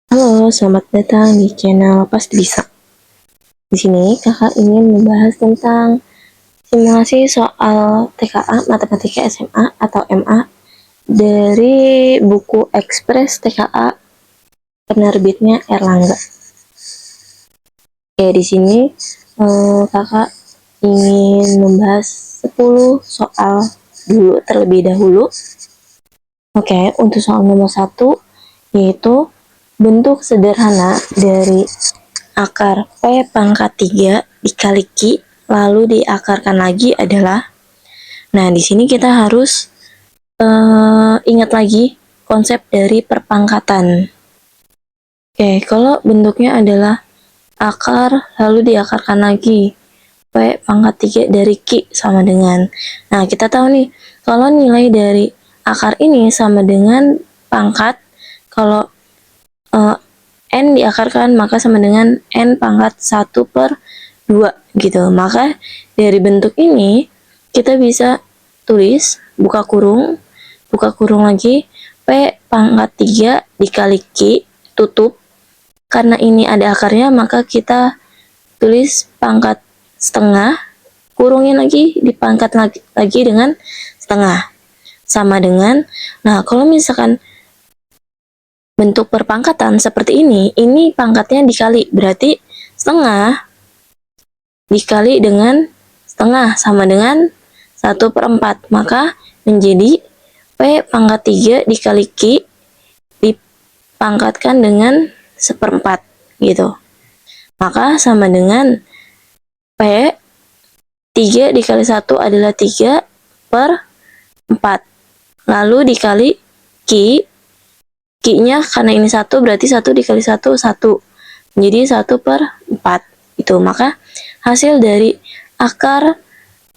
Halo, selamat datang di channel Pasti Bisa. Di sini kakak ingin membahas tentang simulasi soal TKA Matematika SMA atau MA dari buku Ekspres TKA penerbitnya Erlangga. Di sini kakak ingin membahas 10 soal dulu terlebih dahulu. Untuk soal nomor 1 yaitu bentuk sederhana dari akar P pangkat 3 dikali Q lalu diakarkan lagi adalah. Nah, di sini kita harus ingat lagi konsep dari perpangkatan. Kalau bentuknya adalah akar lalu diakarkan lagi P pangkat 3 dari Q sama dengan. Nah, kita tahu nih, kalau nilai dari akar ini sama dengan pangkat, kalau N diakarkan maka sama dengan N pangkat 1/2 gitu. Maka dari bentuk ini kita bisa tulis buka kurung lagi P pangkat 3 dikali Q tutup. Karena ini ada akarnya maka kita tulis pangkat setengah, kurungin lagi dipangkat lagi dengan setengah sama dengan. Nah, kalau misalkan bentuk perpangkatan seperti ini pangkatnya dikali, berarti setengah dikali dengan setengah sama dengan 1/4, maka menjadi P pangkat 3 dikali Q dipangkatkan dengan 1/4 gitu. Maka sama dengan P 3 dikali 1 adalah 3/4, lalu dikali Q Q-nya karena ini 1 berarti 1 dikali 1 jadi 1/4 itu. Maka hasil dari akar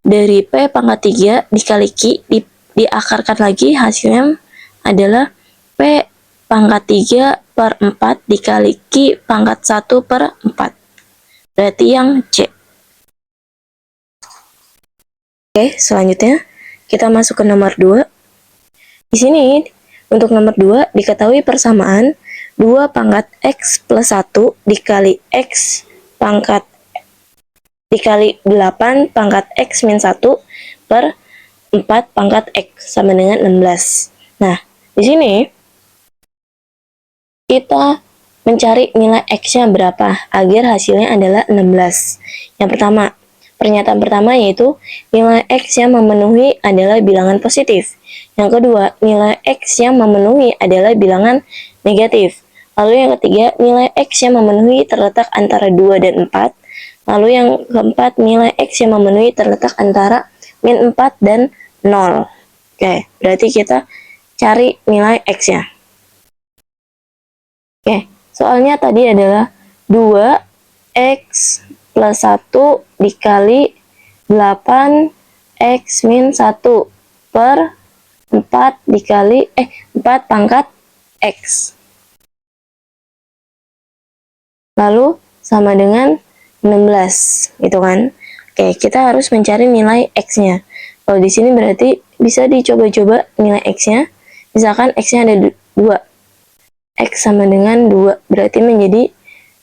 dari P pangkat 3 dikali Q diakarkan lagi, hasilnya adalah P pangkat 3/4 dikali Q pangkat 1/4, berarti yang C. Selanjutnya kita masuk ke nomor 2. Di sini untuk nomor 2 diketahui persamaan 2 pangkat X plus 1 dikali X pangkat dikali 8 pangkat X min 1 per 4 pangkat X sama dengan 16. Nah, di sini kita mencari nilai X-nya berapa agar hasilnya adalah 16. Yang pertama, pernyataan pertama yaitu nilai X yang memenuhi adalah bilangan positif. Yang kedua, nilai X yang memenuhi adalah bilangan negatif. Lalu yang ketiga, nilai X yang memenuhi terletak antara 2 dan 4. Lalu yang keempat, nilai X yang memenuhi terletak antara min 4 dan 0. Berarti kita cari nilai X-nya. Soalnya tadi adalah 2X plus 1 dikali 8X min 1 per 4 dikali 4 pangkat X. Lalu sama dengan 16, gitu kan? Kita harus mencari nilai X-nya. Kalau di sini berarti bisa dicoba-coba nilai X-nya. Misalkan X-nya ada 2. X sama dengan 2, berarti menjadi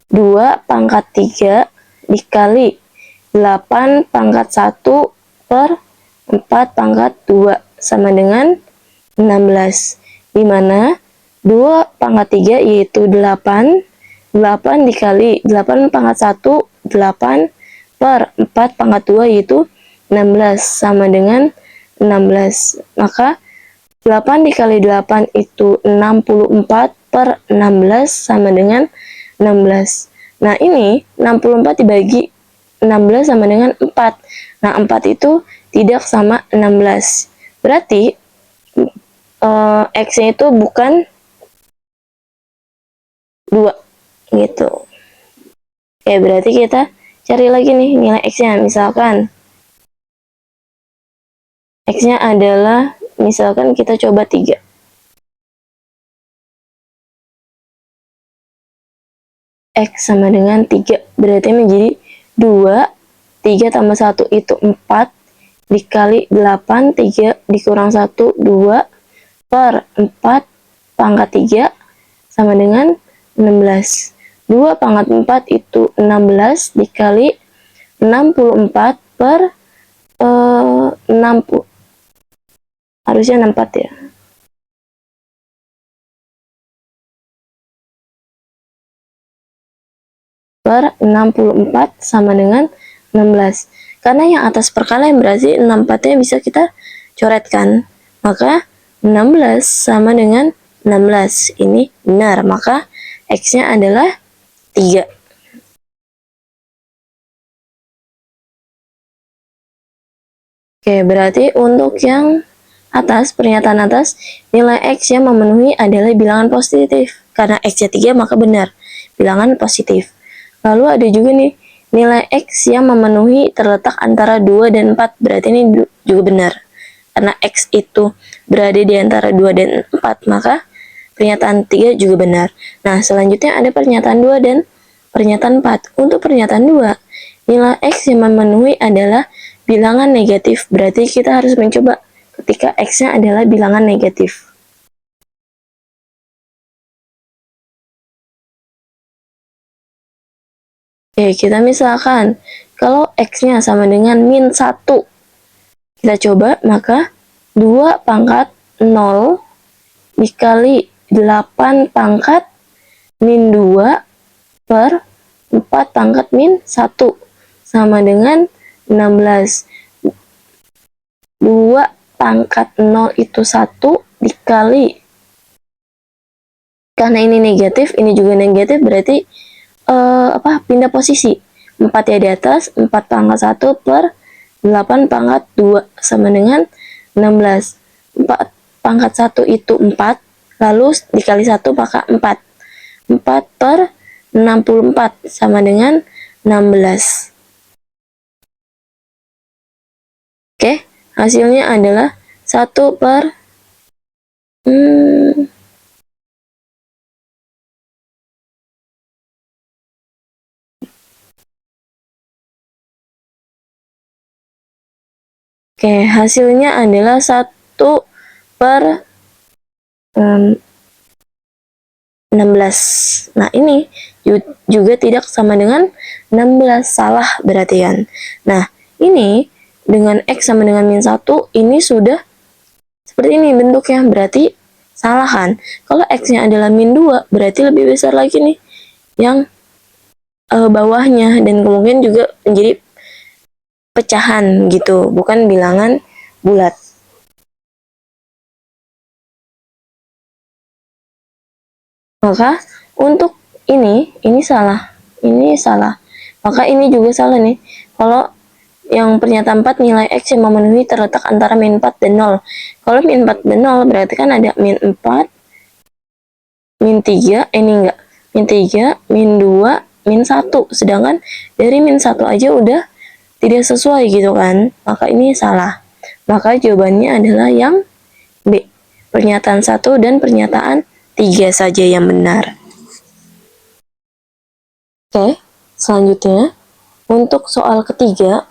2 pangkat 3 dikali 8 pangkat 1 per 4 pangkat 2 sama dengan 16, dimana 2 pangkat 3 yaitu 8 dikali 8 pangkat 1 8 per 4 pangkat 2 yaitu 16 sama dengan 16. Maka 8 dikali 8 itu 64 per 16 sama dengan 16. Nah, ini 64 dibagi 16 sama dengan 4. Nah, 4 itu tidak sama 16. Berarti X-nya itu bukan 2 gitu. Berarti kita cari lagi nih nilai X-nya. Misalkan X-nya adalah, misalkan kita coba 3. X sama dengan 3, berarti menjadi 2, 3 tambah 1 itu 4, dikali 8, 3 dikurang 1, 2, per 4 pangkat 3, sama dengan 16. 2 pangkat 4 itu 16 dikali 64 per 60. Harusnya 64 ya. Per 64 sama dengan 16. Karena yang atas perkalian berarti 64-nya bisa kita coretkan. Maka 16 sama dengan 16. Ini benar. Maka X-nya adalah 3. Oke, berarti untuk yang atas, pernyataan atas, nilai X yang memenuhi adalah bilangan positif. Karena X-nya 3 maka benar. Bilangan positif. Lalu ada juga nih, nilai X yang memenuhi terletak antara 2 dan 4. Berarti ini juga benar. Karena X itu berada di antara 2 dan 4, maka pernyataan 3 juga benar. Nah, selanjutnya ada pernyataan 2 dan pernyataan 4. Untuk pernyataan 2, nilai X yang memenuhi adalah bilangan negatif. Berarti kita harus mencoba ketika X-nya adalah bilangan negatif. Oke, kita misalkan kalau X-nya sama dengan min 1. Kita coba, maka 2 pangkat 0 dikali 8 pangkat min 2 per 4 pangkat min 1 sama dengan 16. 2 pangkat 0 itu 1 dikali, karena ini negatif, ini juga negatif, berarti pindah posisi. 4 ya di atas, 4 pangkat 1 per 8 pangkat 2 sama dengan 16. 4 pangkat 1 itu 4, lalu dikali 1 maka 4. 4 per 64 sama dengan 16. Oke, hasilnya adalah 1 per Oke, hasilnya adalah 1 per 16. Nah, ini juga tidak sama dengan 16, salah berarti kan. Nah, ini dengan X sama dengan min 1, ini sudah seperti ini bentuknya, berarti salah kan. Kalau X-nya adalah min 2, berarti lebih besar lagi nih yang bawahnya, dan kemungkinan juga menjadi pecahan gitu, bukan bilangan bulat. Maka untuk ini salah, ini salah. Maka ini juga salah nih. Kalau yang pernyataan 4, nilai X yang memenuhi terletak antara min 4 dan 0. Kalau min 4 dan 0 berarti kan ada min 4, min 3, ini enggak, min 3, min 2, min 1. Sedangkan dari min 1 aja udah tidak sesuai gitu kan. Maka ini salah. Maka jawabannya adalah yang B. Pernyataan 1 dan pernyataan 3 saja yang benar. Oke, selanjutnya untuk soal ketiga,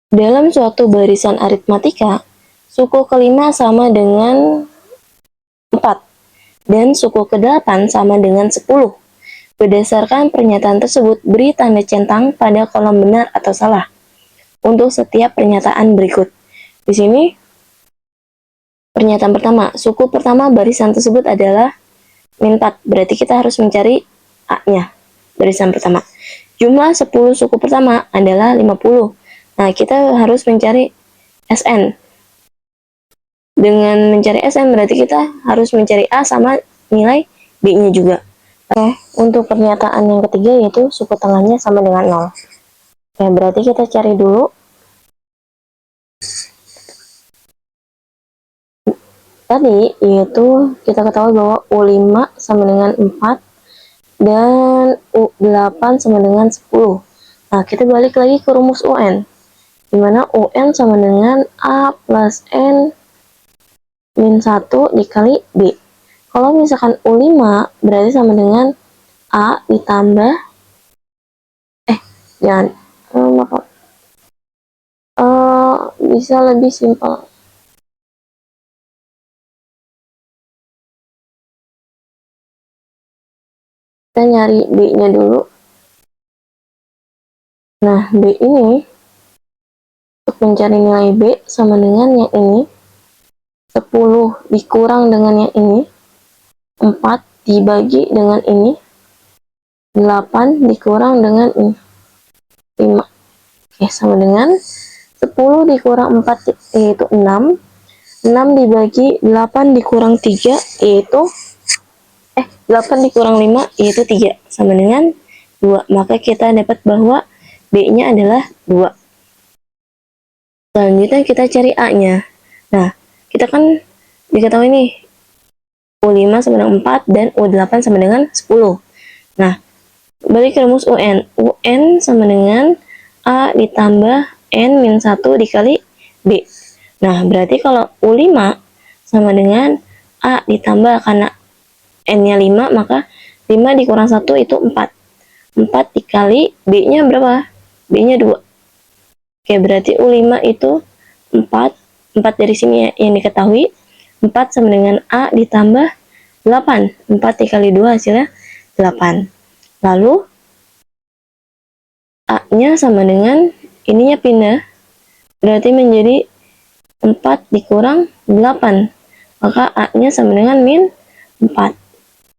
dalam suatu barisan aritmatika, suku kelima sama dengan 4 dan suku ke-8 sama dengan 10. Berdasarkan pernyataan tersebut, beri tanda centang pada kolom benar atau salah untuk setiap pernyataan berikut. Di sini pernyataan pertama, suku pertama barisan tersebut adalah min 4, berarti kita harus mencari A-nya, barisan pertama. Jumlah 10 suku pertama adalah 50. Nah, kita harus mencari SN. Dengan mencari SN berarti kita harus mencari A sama nilai B-nya juga. Oke, untuk pernyataan yang ketiga yaitu suku tengahnya sama dengan 0. Oke, berarti kita cari dulu. Tadi yaitu kita ketahui bahwa U5 sama dengan 4 dan U8 sama dengan 10. Nah, kita balik lagi ke rumus UN, dimana UN sama dengan A plus N min 1 dikali B. Kalau misalkan U5 berarti sama dengan A ditambah jangan bisa lebih simpel. kita nyari B-nya dulu. Nah, B ini, untuk mencari nilai B sama dengan yang ini, 10 dikurang dengan yang ini, 4 dibagi dengan ini, 8 dikurang dengan ini, 5. Oke, sama dengan 10 dikurang 4 yaitu 6. 6 dibagi 8 dikurang 3 yaitu 8 dikurang 5 yaitu 3, sama dengan 2. Maka kita dapat bahwa B-nya adalah 2. Selanjutnya kita cari A-nya. Nah, kita kan diketahui nih U5 sama dengan 4 dan U8 sama dengan 10. Nah, balik ke rumus UN. UN sama dengan A ditambah N-1 dikali B. Nah, berarti kalau U5 sama dengan A ditambah, karena N-nya 5, maka 5 dikurang 1 itu 4. 4 dikali B-nya berapa? B-nya 2. Oke, berarti U5 itu 4. 4 dari sini ya, yang diketahui. 4 sama dengan A ditambah 8. 4 dikali 2 hasilnya 8. Lalu A-nya sama dengan ininya pindah. Berarti menjadi 4 dikurang 8. Maka A-nya sama dengan min 4.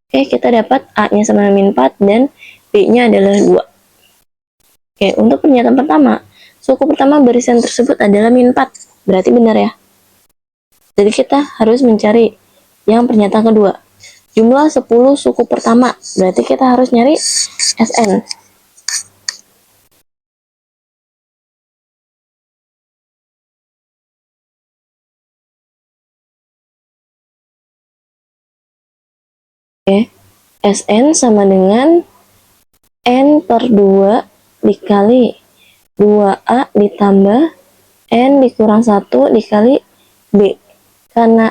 Oke, kita dapat A-nya sama dengan min 4 dan B-nya adalah 2. Oke, untuk pernyataan pertama, suku pertama barisan tersebut adalah min 4. Berarti benar ya. Jadi kita harus mencari yang pernyataan kedua. Jumlah 10 suku pertama. Berarti kita harus nyari SN. Oke, SN sama dengan N per 2 dikali 2A ditambah N dikurang 1 dikali B. Karena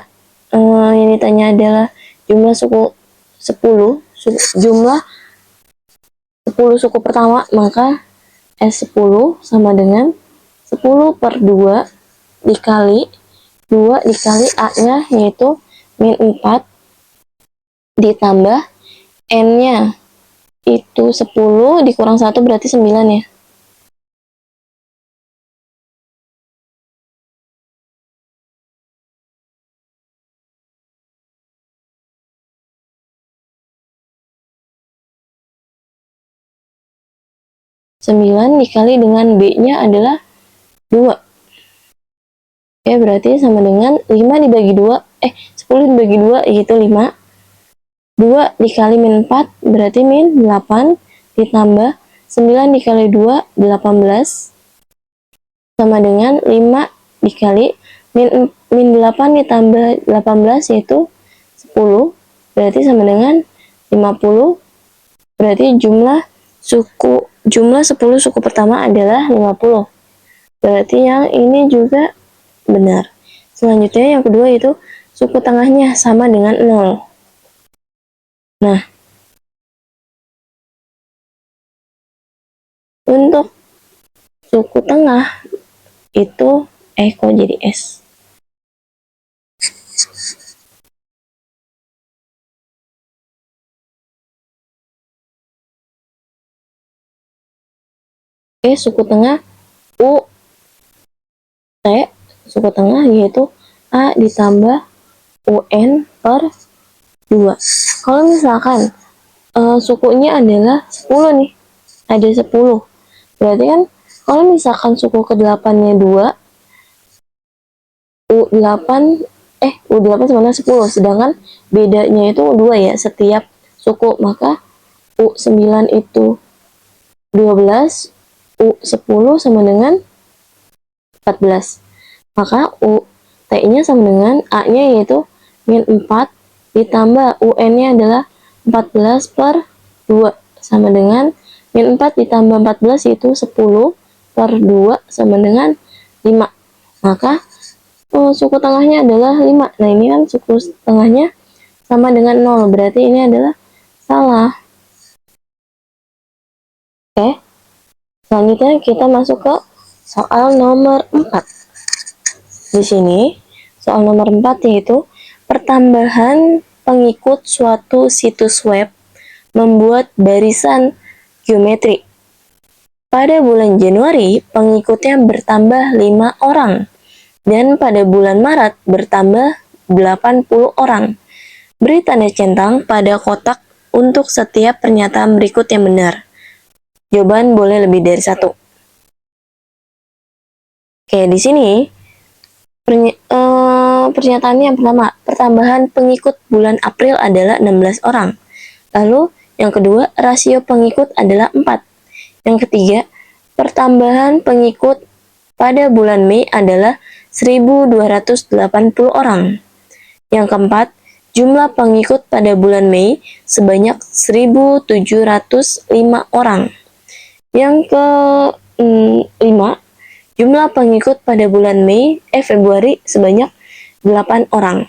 yang ditanya adalah jumlah suku 10, jumlah 10 suku pertama, maka S10 sama dengan 10 per 2 dikali 2 dikali A-nya yaitu min 4 ditambah N-nya itu 10 dikurang 1 berarti 9 ya. Sembilan dikali dengan B-nya adalah 2. Oke, berarti sama dengan 5 dibagi 2, 10 dibagi 2 yaitu 5. 2 dikali min 4 berarti min 8 ditambah 9 dikali 2 18 sama dengan 5 dikali min 8 ditambah 18 yaitu 10, berarti sama dengan 50. Berarti jumlah 10 suku pertama adalah 50. Berarti yang ini juga benar. Selanjutnya yang kedua itu suku tengahnya sama dengan 0. Nah, untuk suku tengah itu kok jadi S? Suku tengah U T, suku tengah yaitu A ditambah UN per 2. Kalau misalkan sukunya adalah 10 nih, ada 10. Berarti kan kalau misalkan suku ke-8-nya 2, U8 U8 sama 10, sedangkan bedanya itu 2 ya setiap suku, maka U9 itu 12, U10 sama dengan 14. Maka T-nya sama dengan A-nya yaitu min 4 ditambah UN-nya adalah 14 per 2 sama dengan min 4 ditambah 14 yaitu 10 per 2 sama dengan 5. Maka suku tengahnya adalah 5. Nah, ini kan suku tengahnya sama dengan 0. Berarti ini adalah salah. Oke. Selanjutnya kita masuk ke soal nomor 4. Di sini, soal nomor 4 yaitu pertambahan pengikut suatu situs web membuat barisan geometri. Pada bulan Januari, pengikutnya bertambah 5 orang. Dan pada bulan Maret bertambah 80 orang. Beri tanda centang pada kotak untuk setiap pernyataan berikut yang benar. Jawaban boleh lebih dari satu. Oke, di sini pernyataannya yang pertama, pertambahan pengikut bulan April adalah 16 orang. Lalu yang kedua, rasio pengikut adalah 4. Yang ketiga, pertambahan pengikut pada bulan Mei adalah 1.280 orang. Yang keempat, jumlah pengikut pada bulan Mei sebanyak 1.705 orang. Yang kelima, jumlah pengikut pada bulan Februari sebanyak 8 orang.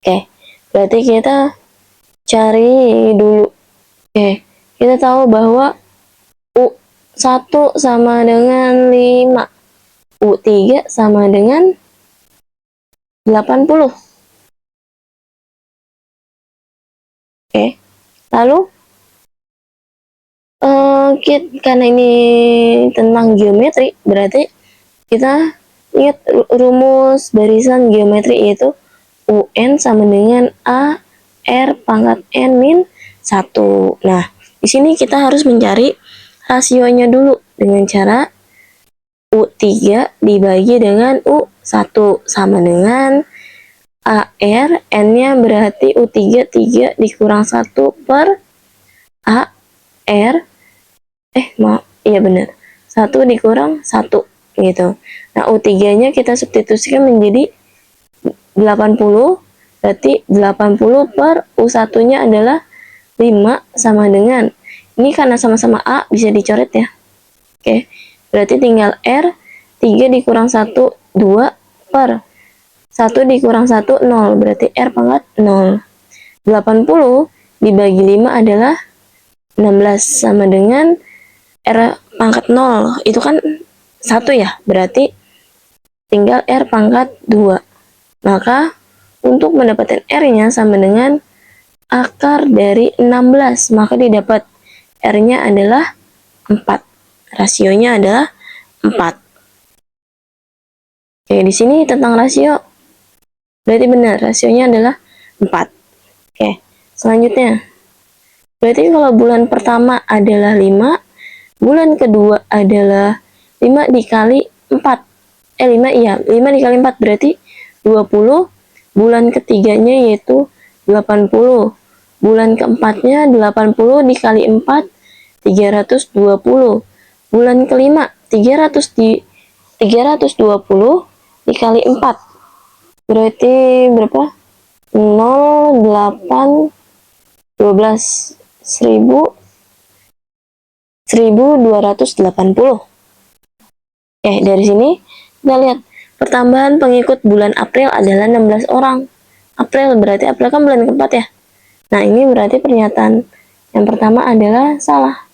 Oke, berarti kita cari dulu. Oke, kita tahu bahwa U1 sama dengan 5. U3 sama dengan 80. Oke, lalu karena ini tentang geometri, berarti kita ingat rumus barisan geometri, yaitu UN sama dengan A R pangkat N min 1. Nah, di sini kita harus mencari rasionya dulu dengan cara U3 dibagi dengan U1 sama dengan AR, N-nya berarti U3, 3 dikurang 1 per AR, iya benar, 1 dikurang 1, gitu. Nah, U3-nya kita substitusikan menjadi 80, berarti 80 per U1-nya adalah 5 sama dengan, ini karena sama-sama A bisa dicoret ya. Oke, berarti tinggal R, 3 dikurang 1, 2 per 1 dikurang 1, 0, berarti R pangkat 0. 80 dibagi 5 adalah 16 sama dengan R pangkat 0, itu kan 1 ya, berarti tinggal R pangkat 2. Maka untuk mendapatkan R-nya sama dengan akar dari 16, maka didapat R-nya adalah 4. Rasionya adalah 4. Oke, di sini tentang rasio. Berarti benar, rasionya adalah 4. Oke, selanjutnya. Berarti kalau bulan pertama adalah 5, bulan kedua adalah 5 dikali 4. 5 dikali 4 berarti 20. Bulan ketiganya yaitu 80. Bulan keempatnya 80 dikali 4, 320. Bulan kelima 320 dikali 4. Berarti berapa? 0, 8, 12, 1280. Dari sini kita lihat pertambahan pengikut bulan April adalah 16 orang. April berarti April kan bulan keempat ya. Nah, ini berarti pernyataan yang pertama adalah salah.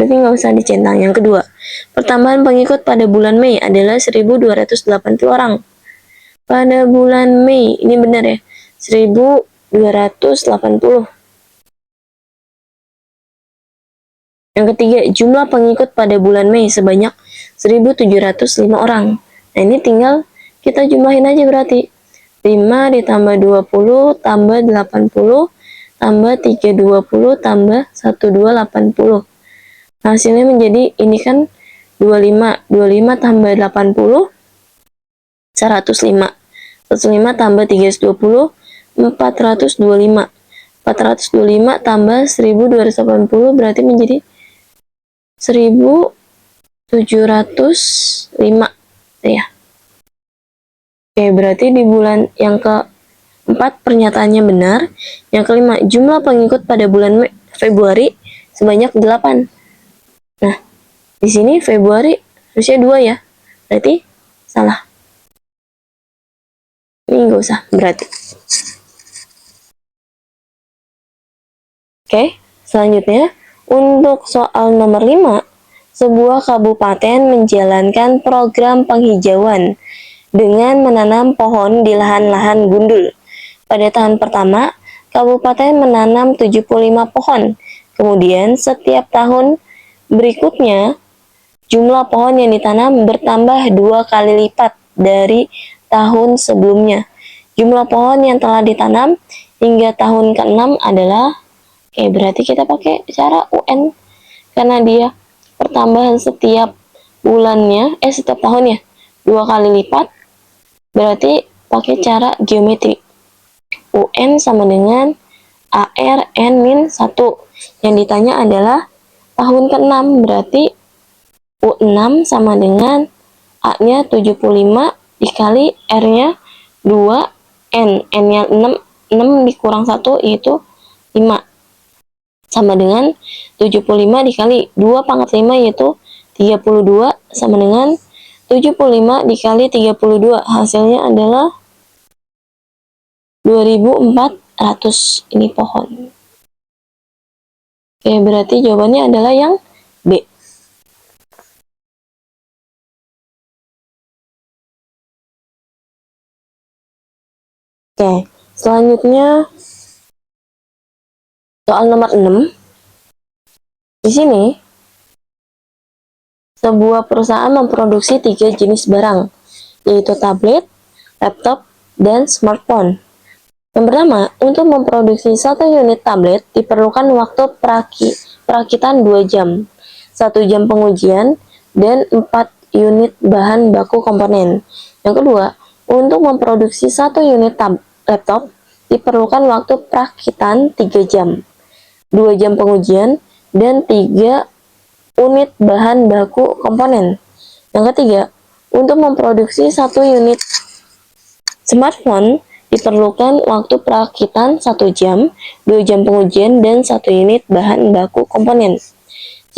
Berarti nggak usah dicentang. Yang kedua, pertambahan pengikut pada bulan Mei adalah 1.280 orang. Pada bulan Mei, ini benar ya, 1.280. Yang ketiga, jumlah pengikut pada bulan Mei sebanyak 1.705 orang. Nah, ini tinggal kita jumlahin aja berarti. 5 ditambah 20 tambah 80 tambah 320 tambah 1280. Hasilnya menjadi, ini kan 25. 25 tambah 80, 105. 105 tambah 320, 425. 425 tambah 1.280 berarti menjadi 1.705 ya. Oke, berarti di bulan yang keempat pernyataannya benar. Yang kelima, jumlah pengikut pada bulan Februari sebanyak 8. Nah, di sini Februari harusnya 2 ya. Berarti salah. Ini nggak usah berarti. Oke, selanjutnya untuk soal nomor 5, sebuah kabupaten menjalankan program penghijauan dengan menanam pohon di lahan-lahan gundul. Pada tahun pertama, kabupaten menanam 75 pohon. Kemudian setiap tahun berikutnya jumlah pohon yang ditanam bertambah 2 kali lipat dari tahun sebelumnya. Jumlah pohon yang telah ditanam hingga tahun ke-6 adalah, oke, berarti kita pakai cara UN karena dia pertambahan setiap bulannya, setiap tahunnya 2 kali lipat, berarti pakai cara geometri. UN sama dengan AR N-1. Yang ditanya adalah tahun ke-6, berarti U6 sama dengan A-nya 75 dikali R-nya 2, N-nya 6 dikurang 1 yaitu 5. Sama dengan 75 dikali 2 pangkat 5 yaitu 32 sama dengan 75 dikali 32. Hasilnya adalah 2400 ini pohon. Oke, berarti jawabannya adalah yang B. Oke, selanjutnya soal nomor 6. Di sini sebuah perusahaan memproduksi 3 jenis barang, yaitu tablet, laptop, dan smartphone. Yang pertama, untuk memproduksi 1 unit tablet diperlukan waktu perakitan 2 jam, 1 jam pengujian, dan 4 unit bahan baku komponen. Yang kedua, untuk memproduksi 1 unit laptop diperlukan waktu perakitan 3 jam, 2 jam pengujian, dan 3 unit bahan baku komponen. Yang ketiga, untuk memproduksi 1 unit smartphone diperlukan waktu perakitan 1 jam, 2 jam pengujian, dan 1 unit bahan baku komponen.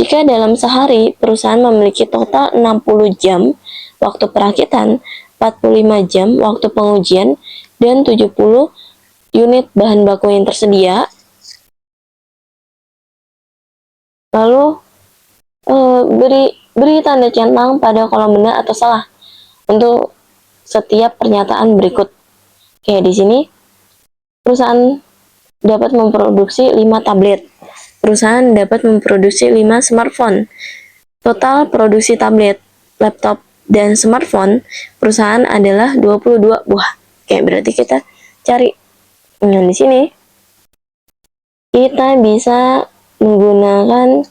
Jika dalam sehari perusahaan memiliki total 60 jam waktu perakitan, 45 jam waktu pengujian, dan 70 unit bahan baku yang tersedia, lalu beri tanda centang pada kolom benar atau salah untuk setiap pernyataan berikut. Oke, di sini perusahaan dapat memproduksi 5 tablet. Perusahaan dapat memproduksi 5 smartphone. Total produksi tablet, laptop, dan smartphone perusahaan adalah 22 buah. Oke, berarti kita cari. Nah, di sini kita bisa menggunakan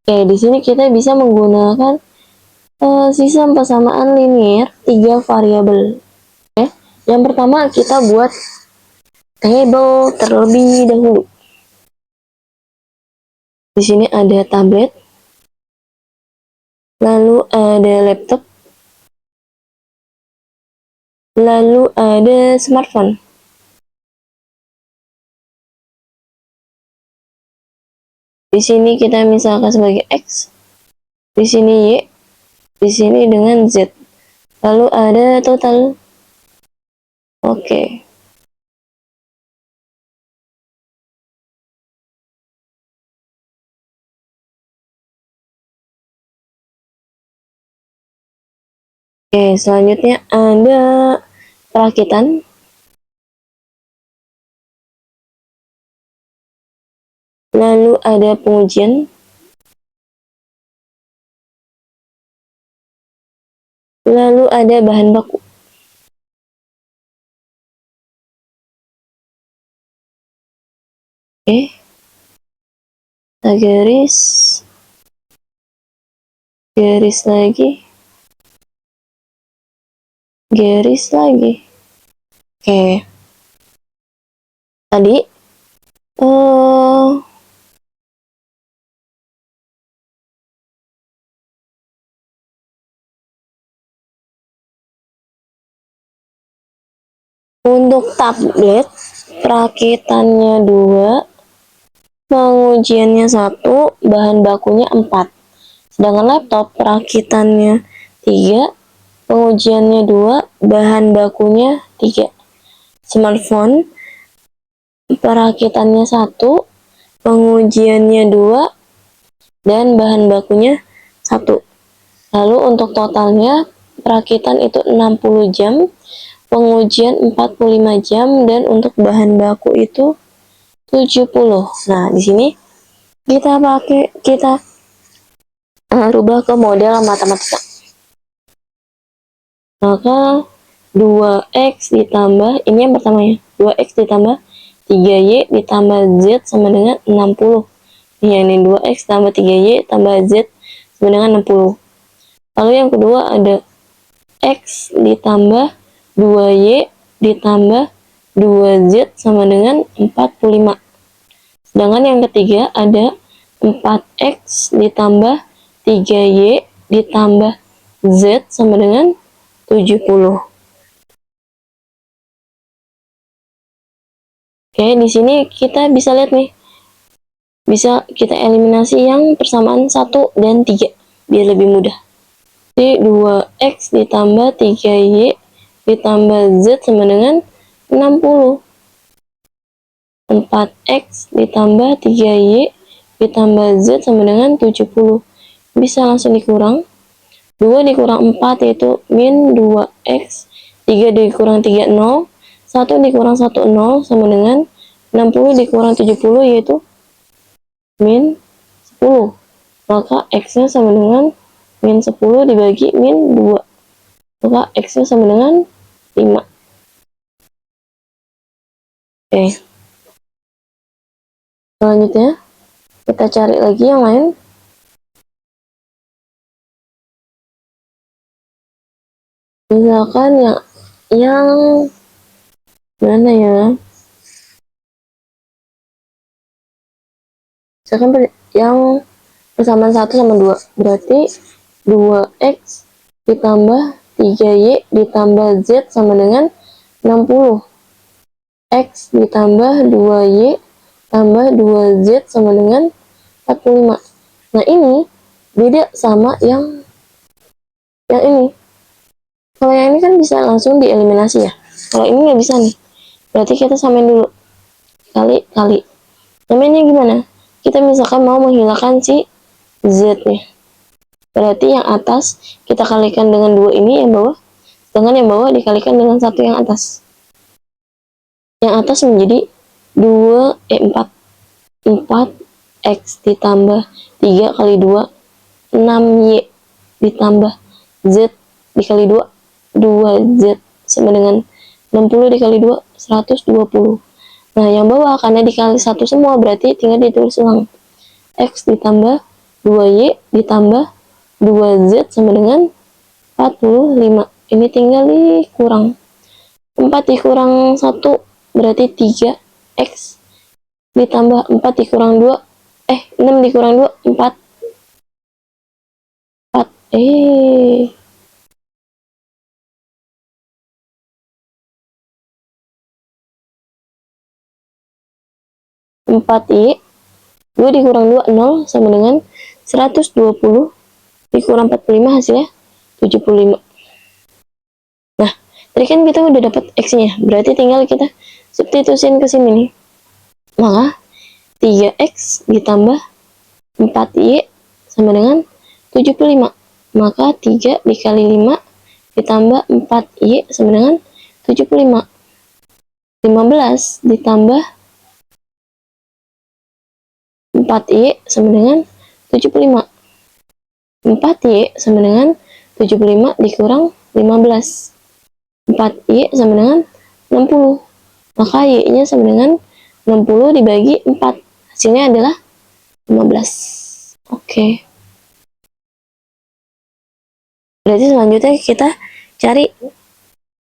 di sini kita bisa menggunakan sistem persamaan linear 3 variabel. Oke. Yang pertama kita buat table terlebih dahulu. Di sini ada tablet, lalu ada laptop, lalu ada smartphone. Di sini kita misalkan sebagai X, di sini Y, di sini dengan Z. Lalu ada total. Oke. Oke, selanjutnya ada perakitan. Lalu ada pengujian. Lalu ada bahan baku. Oke. Garis. Garis lagi. Garis lagi. Oke. Tadi untuk tablet perakitannya 2, pengujiannya 1, bahan bakunya 4. Sedangkan laptop perakitannya 3, pengujiannya 2, bahan bakunya 3. Smartphone perakitannya 1, pengujiannya 2, dan bahan bakunya 1. Lalu untuk totalnya perakitan itu 60 jam, pengujian 45 jam dan untuk bahan baku itu 70. Nah, di sini kita rubah ke model matematika. Maka 2x ditambah, ini yang pertamanya, 2x ditambah 3y ditambah z sama dengan 60. Ya, ini 2x tambah 3y tambah z sama dengan 60. Lalu yang kedua ada x ditambah 2y ditambah 2z sama dengan 45. Sedangkan yang ketiga ada 4x ditambah 3y ditambah z sama dengan 70. Oke, di sini kita bisa lihat nih. Bisa kita eliminasi yang persamaan 1 dan 3 biar lebih mudah. Jadi 2x ditambah 3y ditambah z sama dengan 60. 4x ditambah 3y ditambah z sama dengan 70. Bisa langsung dikurang. 2 dikurang 4 yaitu min 2x. 3 dikurang 3, 0. 1 dikurang 1, 0 sama dengan 60 dikurang 70 yaitu min 10. Maka x-nya sama dengan min 10 dibagi min 2. Maka x-nya sama dengan 5. Oke. Selanjutnya, kita cari lagi yang lain. Misalkan yang mana ya? Misalkan yang persamaan 1 sama 2. Berarti 2x ditambah 3y ditambah z sama dengan 60. X ditambah 2y tambah 2z sama dengan 45. Nah, ini beda sama yang ini. Kalau yang ini kan bisa langsung dieliminasi ya. Kalau ini nggak bisa nih. Berarti kita samain dulu. Kali. Namanya gimana? Kita misalkan mau menghilangkan si z-nya. Berarti yang atas kita kalikan dengan 2 ini yang bawah. Sedangkan yang bawah dikalikan dengan 1 yang atas. Yang atas menjadi 4x ditambah 3 kali 2, 6y ditambah z dikali 2, 2z sama dengan 60 dikali 2, 120. Nah, yang bawah karena dikali 1 semua berarti tinggal ditulis ulang. X ditambah 2y ditambah 2z sama dengan 45. Ini tinggal dikurang. 4 dikurang 1 berarti 3x ditambah 4 dikurang 2 6 dikurang 2 4 4y 2 dikurang 2 0 sama dengan 120 dikurang 45 hasilnya 75. Nah, tadi kan kita udah dapat x-nya, berarti tinggal kita substitusin ke sini nih. Maka 3x ditambah 4y sama dengan 75. Maka 3 dikali 5 ditambah 4y sama dengan 75. 15 ditambah 4y sama dengan 75. 4y sama dengan 75 dikurang 15. 4y sama dengan 60. Maka y-nya sama dengan 60 dibagi 4. Hasilnya adalah 15. Oke. Berarti selanjutnya kita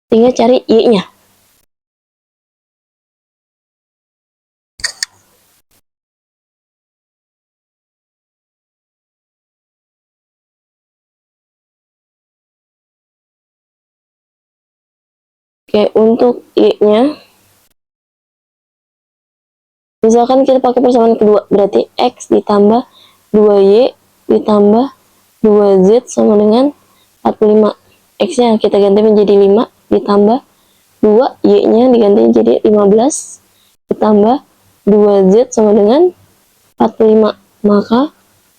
tinggal cari y-nya. Oke, untuk y-nya misalkan kita pakai persamaan kedua, berarti x ditambah 2y ditambah 2z sama dengan 45. X-nya kita ganti menjadi 5 ditambah 2, y-nya diganti menjadi 15 ditambah 2z sama dengan 45. Maka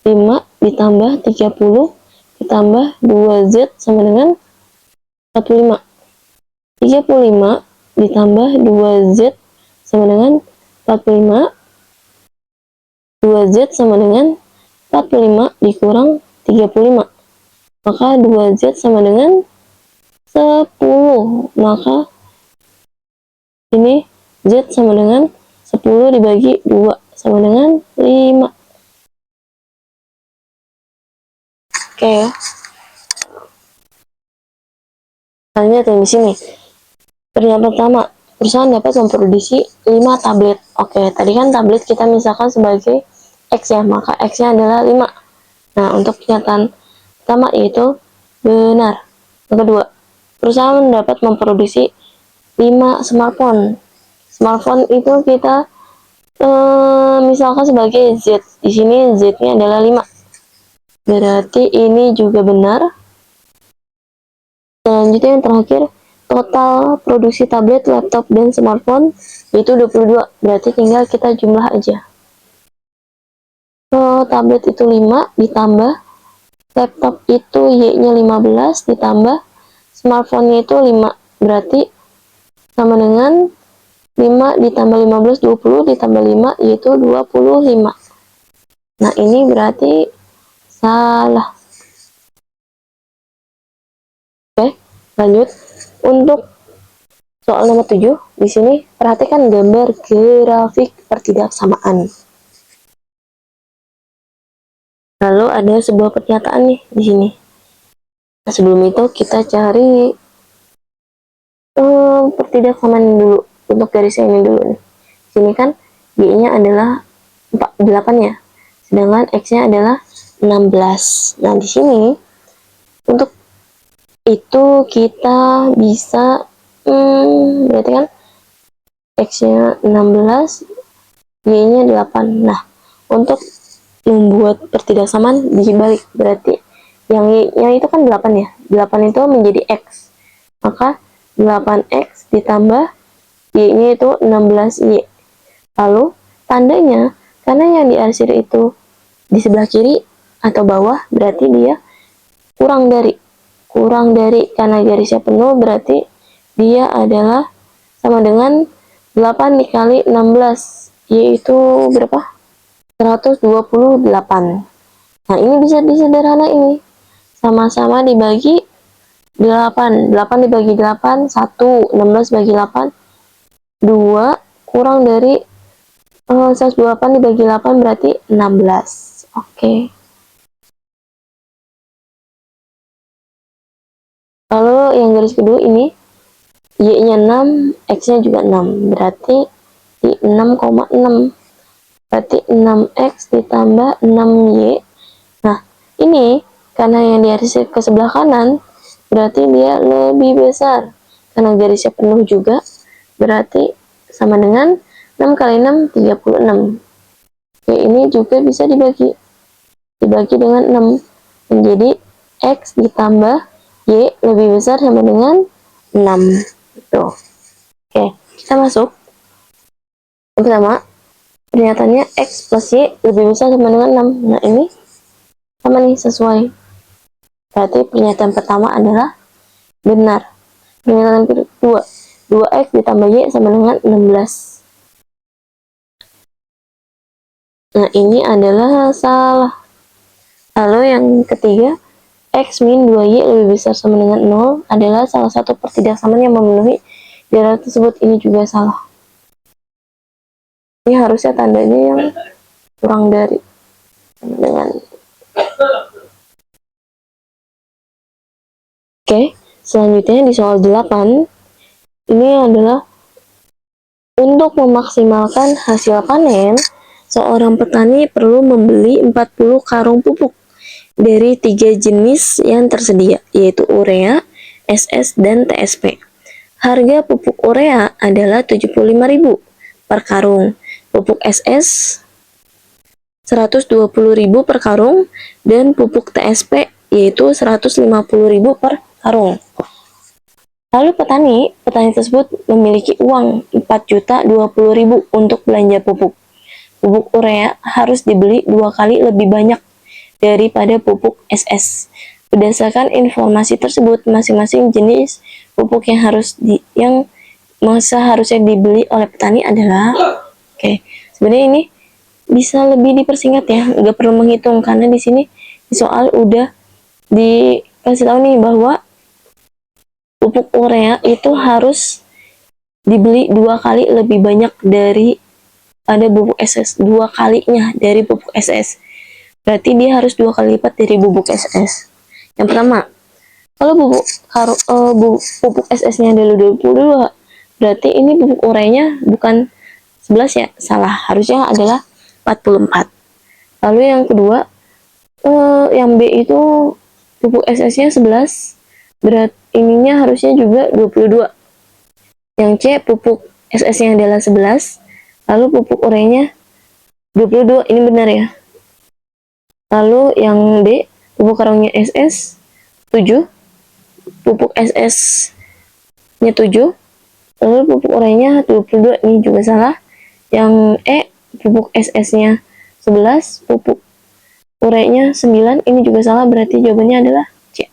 5 ditambah 30 ditambah 2z sama dengan 45. 35 ditambah 2Z sama dengan 45. 2Z sama dengan 45 dikurang 35. Maka 2Z sama dengan 10. Maka ini Z sama dengan 10 dibagi 2 sama dengan 5. Oke ya. Selanjutnya di sini. Pernyataan pertama, perusahaan dapat memproduksi 5 tablet. Oke, tadi kan tablet kita misalkan sebagai X ya, maka X-nya adalah 5. Nah, untuk pernyataan pertama yaitu benar. Yang kedua, perusahaan dapat memproduksi 5 smartphone. Smartphone itu kita misalkan sebagai Z. Di sini Z-nya adalah 5. Berarti ini juga benar. Selanjutnya yang terakhir, total produksi tablet, laptop, dan smartphone itu 22. Berarti tinggal kita jumlah aja. Tablet itu 5 ditambah laptop itu Y-nya 15 ditambah smartphone-nya itu 5. Berarti sama dengan 5 ditambah 15, 20 ditambah 5 yaitu 25. Nah, ini berarti salah. Oke, lanjut. Untuk soal nomor 7, di sini perhatikan gambar grafik pertidaksamaan. Lalu ada sebuah pernyataan nih di sini. Nah, sebelum itu kita cari pertidaksamaan dulu untuk garisnya ini dulu nih. Sini kan Y-nya adalah 8 ya. Sedangkan X-nya adalah 16. Nah, di sini untuk itu kita bisa berarti kan X-nya 16, Y-nya 8. Nah, untuk membuat pertidaksamaan dibalik, berarti yang itu kan 8 ya. 8 itu menjadi X. Maka 8X ditambah Y-nya itu 16Y. Lalu tandanya, karena yang diarsir itu di sebelah kiri atau bawah, berarti dia kurang dari karena garisnya penuh, berarti dia adalah sama dengan 8 dikali 16, yaitu berapa? 128. Nah, ini bisa disederhana ini. Sama-sama dibagi 8. 8 dibagi 8, 1. 16 bagi 8, 2. Kurang dari 128 dibagi 8 berarti 16. Oke. Lalu yang garis kedua ini, Y-nya 6, X-nya juga 6. Berarti di 6,6. Berarti 6X ditambah 6Y. Nah, ini karena yang diarsir ke sebelah kanan, berarti dia lebih besar. Karena garisnya penuh juga, berarti sama dengan 6 kali 6, 36. Oke, ini juga bisa dibagi dengan 6. Menjadi X ditambah Y lebih besar sama dengan 6. Tuh. Oke, kita masuk. Yang pertama, pernyataannya X plus Y lebih besar sama dengan 6. Nah, ini sama nih, sesuai. Berarti pernyataan pertama adalah benar. Pernyataan kedua, 2X ditambah Y sama dengan 16. Nah, ini adalah salah. Lalu yang ketiga, X min 2Y lebih besar sama dengan 0 adalah salah satu pertidaksamaan yang memenuhi syarat tersebut. Ini juga salah. Ini harusnya tandanya yang kurang dari dengan. Oke, selanjutnya di soal 8, ini adalah untuk memaksimalkan hasil panen, seorang petani perlu membeli 40 karung pupuk dari 3 jenis yang tersedia, yaitu urea, SS, dan TSP. Harga pupuk urea adalah 75.000 per karung, pupuk SS 120.000 per karung, dan pupuk TSP yaitu 150.000 per karung. Lalu petani tersebut memiliki uang 4.020.000 untuk belanja pupuk. Pupuk urea harus dibeli 2 kali lebih banyak daripada pupuk SS. Berdasarkan informasi tersebut, masing-masing jenis pupuk yang seharusnya dibeli oleh petani adalah, oke, sebenarnya ini bisa lebih dipersingkat ya, nggak perlu menghitung karena di sini di soal udah dikasih tahu nih bahwa pupuk urea itu harus dibeli 2 kali lebih banyak dari pada bubuk SS, 2 kalinya dari pupuk SS. Berarti dia harus 2 kali lipat dari bubuk SS. Yang pertama, kalau pupuk SS-nya adalah 22, berarti ini pupuk ureanya bukan 11 ya, salah. Harusnya adalah 44. Lalu yang kedua, yang B itu pupuk SS-nya 11, berat ininya harusnya juga 22. Yang C pupuk SS-nya adalah 11, lalu pupuk ureanya 22, ini benar ya. Lalu yang D, pupuk karungnya SS 7, pupuk SS-nya 7, lalu pupuk ureanya 22, ini juga salah. Yang E, pupuk SS-nya 11, pupuk ureanya 9, ini juga salah, berarti jawabannya adalah C.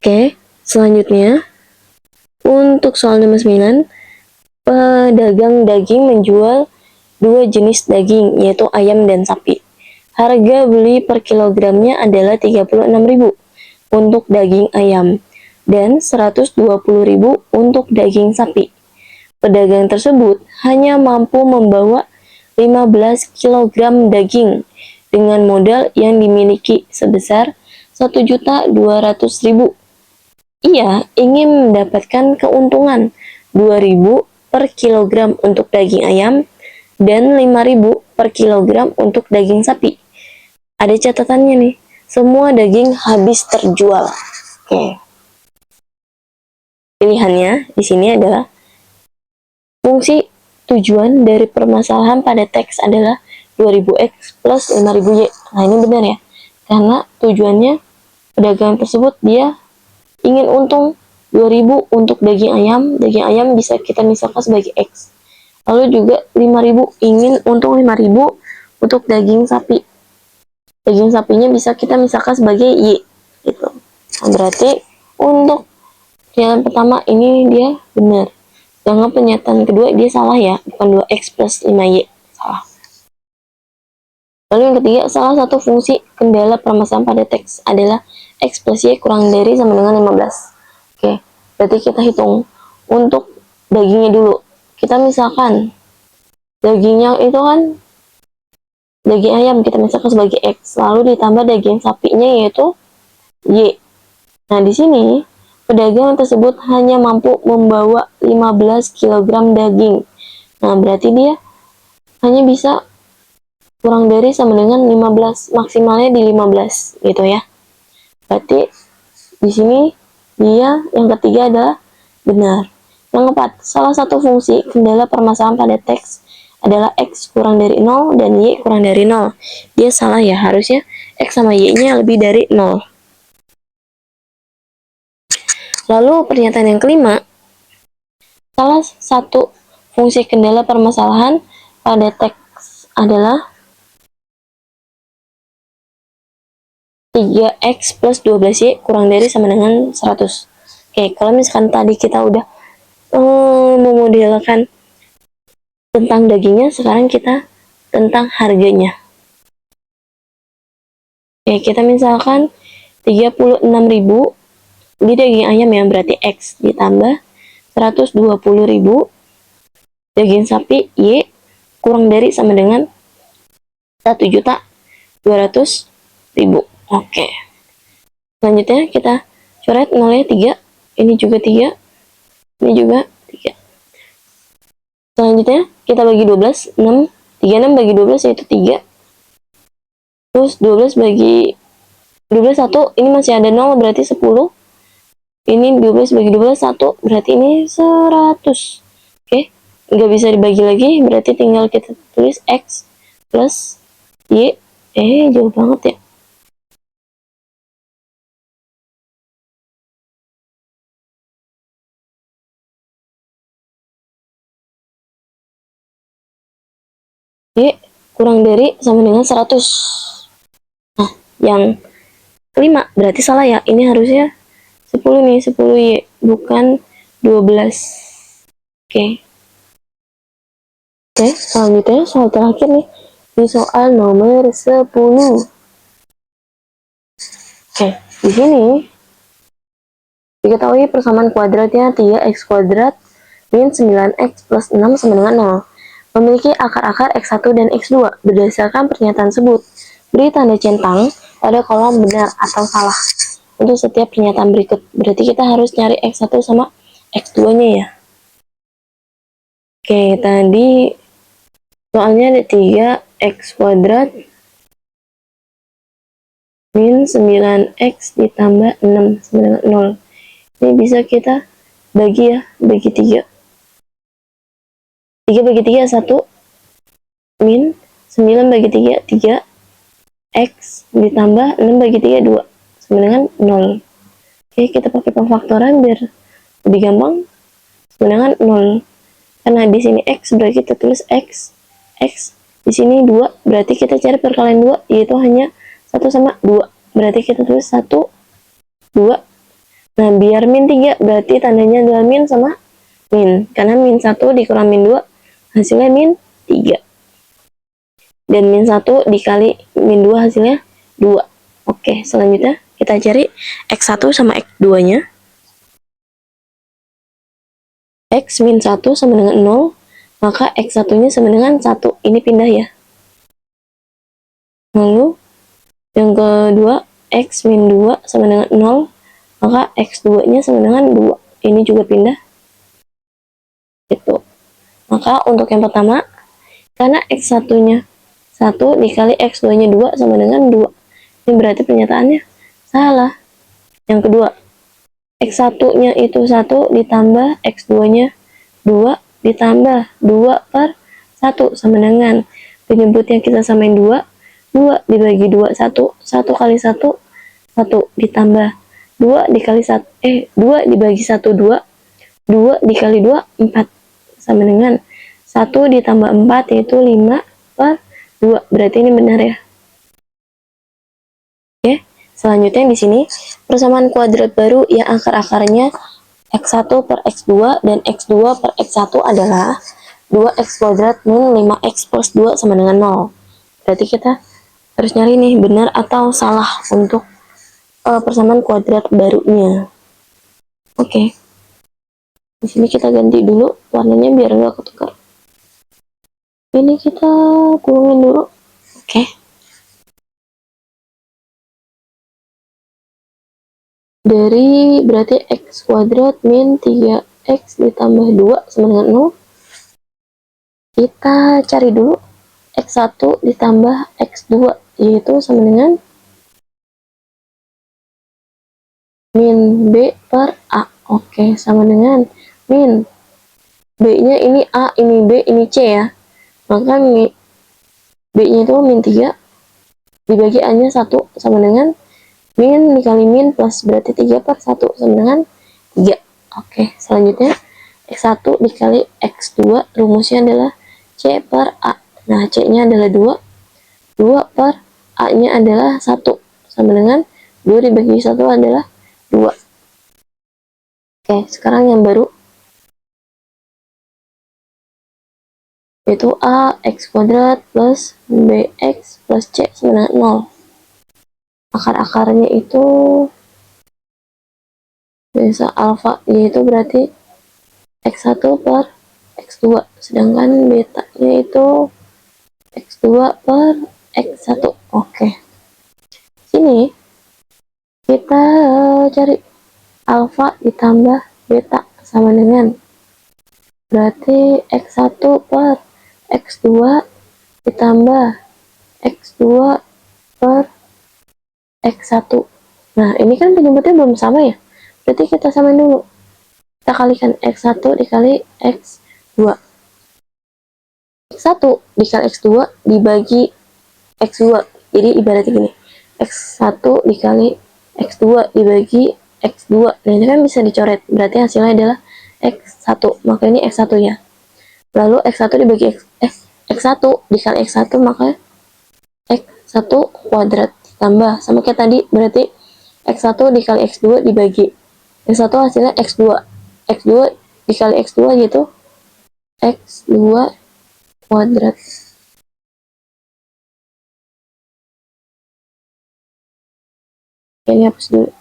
Oke, selanjutnya untuk soal nomor 9, pedagang daging menjual 2 jenis daging, yaitu ayam dan sapi. Harga beli per kilogramnya adalah 36.000 untuk daging ayam dan 120.000 untuk daging sapi. Pedagang tersebut hanya mampu membawa 15 kg daging dengan modal yang dimiliki sebesar 1.200.000. Ia ingin mendapatkan keuntungan 2.000 per kilogram untuk daging ayam dan 5.000 per kilogram untuk daging sapi. Ada catatannya nih, semua daging habis terjual. Oke. Pilihannya di sini adalah fungsi tujuan dari permasalahan pada teks adalah 2000X plus 5000Y. Nah, ini benar ya. Karena tujuannya pedagang tersebut dia ingin untung 2000 untuk daging ayam. Daging ayam bisa kita misalkan sebagai X. Lalu juga 5000 ingin untung 5000 untuk daging sapi. Daging sapinya bisa kita misalkan sebagai Y gitu. Nah, berarti untuk pernyataan pertama ini dia benar. Sedangkan pernyataan kedua dia salah ya, bukan 2X plus 5Y. Salah. Lalu yang ketiga, salah satu fungsi kendala permasalahan pada teks adalah X plus Y kurang dari sama dengan 15. Oke, berarti kita hitung untuk dagingnya dulu. Kita misalkan dagingnya itu kan daging ayam kita misalkan sebagai X, lalu ditambah daging sapinya yaitu Y. Nah, di sini pedagang tersebut hanya mampu membawa 15 kg daging. Nah, berarti dia hanya bisa kurang dari sama dengan 15, maksimalnya di 15 gitu ya. Berarti di sini dia yang ketiga adalah benar. Yang keempat, salah satu fungsi kendala permasalahan pada teks adalah X kurang dari 0 dan Y kurang dari 0. Dia salah ya, harusnya X sama Y-nya lebih dari 0. Lalu pernyataan yang kelima, salah satu fungsi kendala permasalahan pada teks adalah 3X plus 12Y kurang dari sama dengan 100. Oke, kalau misalkan tadi kita udah memodelkan tentang dagingnya, sekarang kita tentang harganya. Oke, kita misalkan 36.000 di daging ayam yang berarti X ditambah 120.000 daging sapi Y kurang dari sama dengan 1.200.000. Oke. Selanjutnya kita coret nolnya 3, ini juga 3, ini juga 3. Selanjutnya kita bagi 12, 6, 36 bagi 12 yaitu 3. Terus 12 bagi 12 1, ini masih ada 0 berarti 10. Ini 12 bagi 12 1, berarti ini 100. Oke, nggak bisa dibagi lagi, berarti tinggal kita tulis X plus Y. Jauh banget ya. Y kurang dari sama dengan 100. Nah, yang 5, berarti salah ya. Ini harusnya 10 nih, 10Y, bukan 12. Oke. Oke, selanjutnya soal terakhir nih. Di soal nomor 10. Oke, di sini diketahui persamaan kuadratnya 3x kuadrat min 9x plus 6 sama dengan 0. Memiliki akar-akar x1 dan x2. Berdasarkan pernyataan tersebut, beri tanda centang pada kolom benar atau salah untuk setiap pernyataan berikut. Berarti kita harus nyari x1 sama x2-nya ya. Oke, tadi soalnya ada 3x kuadrat min 9x ditambah 6 sama dengan 0. Ini bisa kita bagi ya, bagi 3. 3 bagi 3, 1. Min 9 bagi 3, 3. X ditambah 6 bagi 3, 2. Sama dengan 0. Oke, kita pakai pemfaktoran biar lebih gampang. Sama dengan 0. Karena di sini X, berarti kita tulis X. X. Di sini 2, berarti kita cari perkalian 2, yaitu hanya 1 sama 2. Berarti kita tulis 1, 2. Nah, biar min 3, berarti tandanya adalah min sama min. Karena min 1 dikurang min 2, hasilnya min 3. Dan min 1 dikali min 2 hasilnya 2. Oke, selanjutnya kita cari x1 sama x2-nya. X min 1 sama dengan 0, maka x1-nya sama dengan 1. Ini pindah ya. Lalu, yang kedua, x min 2 sama dengan 0, maka x2-nya sama dengan 2. Ini juga pindah. Itu. Maka untuk yang pertama, karena x1-nya 1 dikali x2-nya 2 sama dengan 2. Ini berarti pernyataannya salah. Yang kedua, x1-nya itu 1 ditambah x2-nya 2 ditambah 2 per 1 sama dengan penyebutnya kita samain 2. 2 dibagi 2, 1. 1 kali 1, 1 ditambah 2 dikali 1, 2 dibagi 1, 2. 2 dikali 2, 4. Sama dengan 1 ditambah 4, yaitu 5 per 2. Berarti ini benar ya. Oke, selanjutnya di sini persamaan kuadrat baru yang akar-akarnya x1 per x2 dan x2 per x1 adalah 2x kuadrat min 5x plus 2 sama dengan 0. Berarti kita harus nyari nih benar atau salah untuk persamaan kuadrat barunya. Oke. Di sini kita ganti dulu warnanya biar nggak ketukar. Ini kita kurungin dulu. Oke. Dari berarti x kuadrat min 3x ditambah 2 sama dengan 0. Kita cari dulu x1 ditambah x2, yaitu sama dengan min b per a. Oke, sama dengan min b-nya ini a, ini b, ini c ya. Maka b-nya itu min 3 dibagi a-nya 1 sama dengan min dikali min plus, berarti 3 per 1 sama dengan 3. Oke, selanjutnya x1 dikali x2, rumusnya adalah c per a. Nah, c-nya adalah 2. 2 per a-nya adalah 1 sama dengan 2 dibagi 1 adalah 2. Oke, sekarang yang baru yaitu a x kuadrat plus bx plus c sama dengan 0. Akar-akarnya itu biasa alfa, yaitu berarti x1 per x2, sedangkan betanya itu x2 per x1. Oke. Sini kita cari alfa ditambah beta sama dengan berarti x1 per x2 ditambah x2 per x1. Nah, ini kan penyebutnya belum sama ya. Berarti kita samain dulu. Kita kalikan x1 dikali x2. X1 dikali x2 dibagi x2. Jadi ibaratnya gini. X1 dikali x2 dibagi x2. Nah, ini kan bisa dicoret. Berarti hasilnya adalah x1. Maka ini x1 ya. Lalu x1 dibagi x1 dikali x1, maka x1 kuadrat tambah sama kayak tadi, berarti X1 dikali X2 dibagi X1 hasilnya X2. X2 dikali X2 gitu. X2 kuadrat. Ini hapus dulu.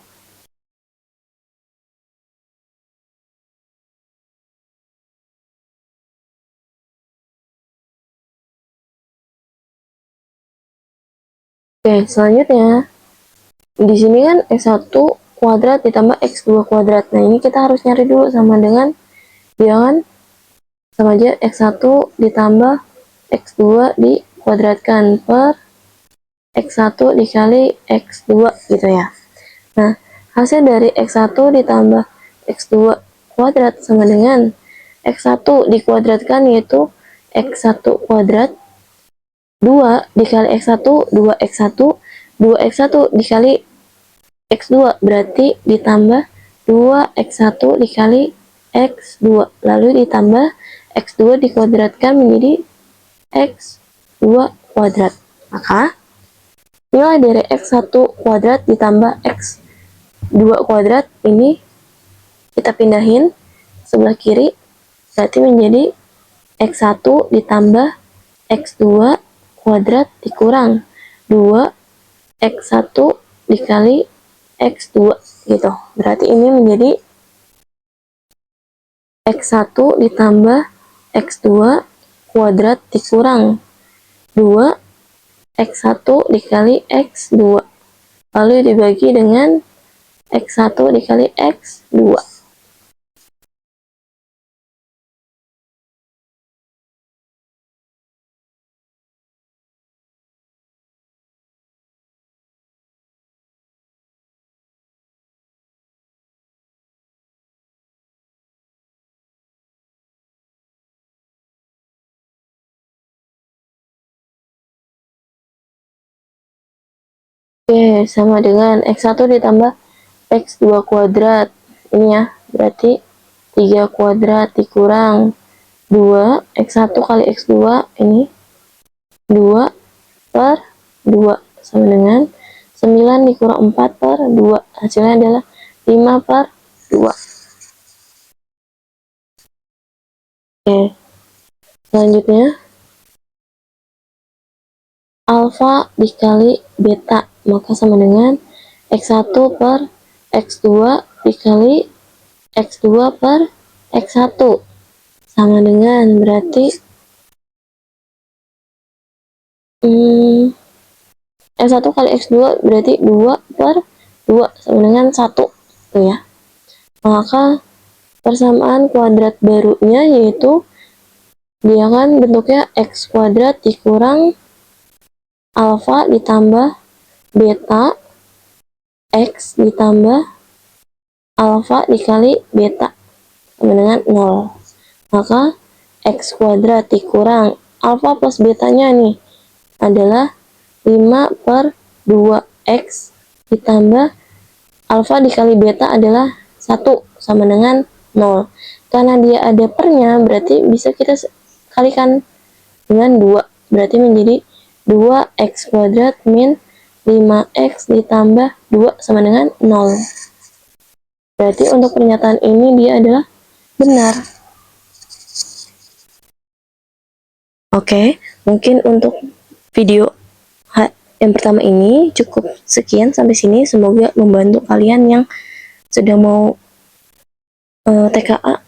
Oke, selanjutnya di sini kan X1 kuadrat ditambah X2 kuadrat. Nah, ini kita harus nyari dulu sama dengan bilangan sama aja X1 ditambah X2 dikuadratkan per X1 dikali X2 gitu ya. Nah, hasil dari X1 ditambah X2 kuadrat sama dengan X1 dikuadratkan yaitu X1 kuadrat 2 dikali X1, 2X1, 2X1 dikali X2 berarti ditambah 2X1 dikali X2 lalu ditambah X2 dikuadratkan menjadi X2 kuadrat. Maka nilai dari X1 kuadrat ditambah X2 kuadrat ini kita pindahin sebelah kiri berarti menjadi X1 ditambah X2 kuadrat dikurang 2X1 dikali X2 gitu. Berarti ini menjadi X1 ditambah X2 kuadrat dikurang 2X1 dikali X2 lalu dibagi dengan X1 dikali X2. Oke, sama dengan X1 ditambah X2 kuadrat. Ini ya, berarti 3 kuadrat dikurang 2, X1 kali X2, ini 2 per 2, sama dengan 9 dikurang 4 per 2. Hasilnya adalah 5 per 2. Oke, selanjutnya alfa dikali beta, maka sama dengan X1 per X2 dikali X2 per X1 sama dengan berarti X1 kali X2 berarti 2 per 2 sama dengan 1 tuh ya. Maka persamaan kuadrat barunya yaitu dia kan bentuknya X kuadrat dikurang alfa ditambah beta X ditambah alfa dikali beta sama dengan 0. Maka X kuadrat dikurang alfa plus betanya nih adalah 5 per 2X ditambah alfa dikali beta adalah 1 sama dengan 0. Karena dia ada pernya berarti bisa kita kalikan dengan 2. Berarti menjadi 2X kuadrat min 5X ditambah 2 sama dengan 0. Berarti untuk pernyataan ini dia adalah benar. Oke, mungkin untuk video yang pertama ini cukup sekian sampai sini. Semoga membantu kalian yang sedang mau TKA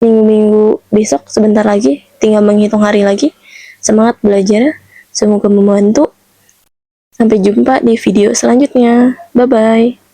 minggu-minggu besok, sebentar lagi, tinggal menghitung hari lagi. Semangat belajar, semoga membantu. Sampai jumpa di video selanjutnya. Bye-bye.